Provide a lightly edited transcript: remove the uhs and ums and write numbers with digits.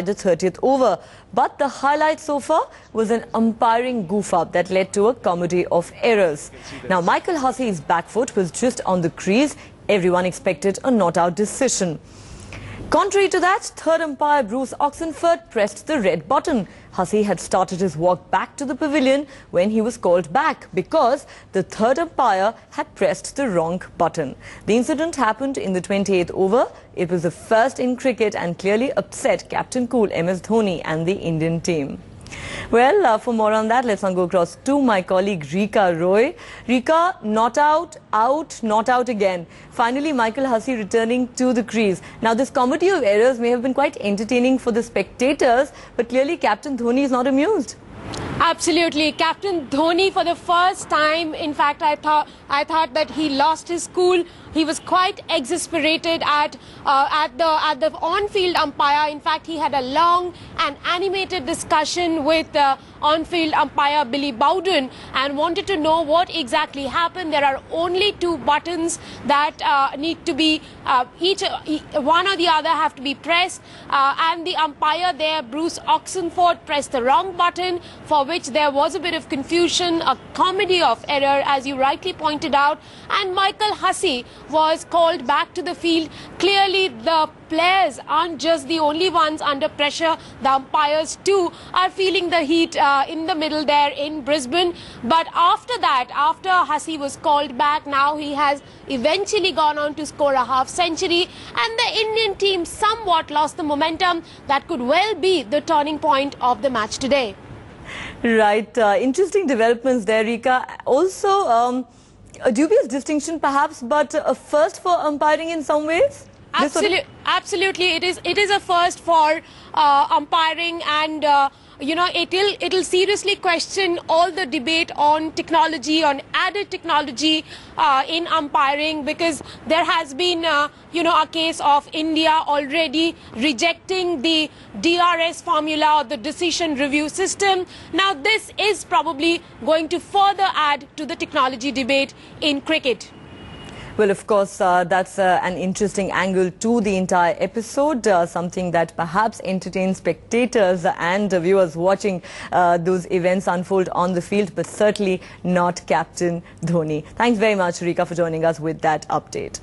the 30th over. But the highlight so far was an umpiring goof-up that led to a comedy of errors. Now, Michael Hussey's back foot was just on the crease. Everyone expected a not-out decision. Contrary to that, third umpire Bruce Oxenford pressed the red button. Hussey had started his walk back to the pavilion when he was called back because the third umpire had pressed the wrong button. The incident happened in the 28th over. It was the first in cricket and clearly upset Captain Cool MS Dhoni and the Indian team. Well, for more on that, let's now go across to my colleague Rika Roy. Rika, not out, not out again. Finally, Michael Hussey returning to the crease. Now, this comedy of errors may have been quite entertaining for the spectators, but clearly Captain Dhoni is not amused. Absolutely. Captain Dhoni, for the first time, in fact, I thought that he lost his cool. He was quite exasperated at the on-field umpire. In fact, he had a long and animated discussion with on-field umpire Billy Bowden and wanted to know what exactly happened. There are only two buttons that need to be, one or the other have to be pressed, and the umpire there, Bruce Oxenford, pressed the wrong button, for which there was a bit of confusion, a comedy of error, as you rightly pointed out, and Michael Hussey was called back to the field. Clearly, the players aren't just the only ones under pressure. The umpires too are feeling the heat in the middle there in Brisbane. But after that, after Hussey was called back, now he has eventually gone on to score a half-century, and the Indian team somewhat lost the momentum that could well be the turning point of the match today. Right. Interesting developments there, Rika. Also, a dubious distinction perhaps, but a first for umpiring in some ways? Absolutely. It is a first for umpiring, and it'll seriously question all the debate on technology, on added technology in umpiring, because there has been a case of India already rejecting the DRS formula, or the decision review system. Now this is probably going to further add to the technology debate in cricket. Well, of course, that's an interesting angle to the entire episode, something that perhaps entertains spectators and viewers watching those events unfold on the field, but certainly not Captain Dhoni. Thanks very much, Rika, for joining us with that update.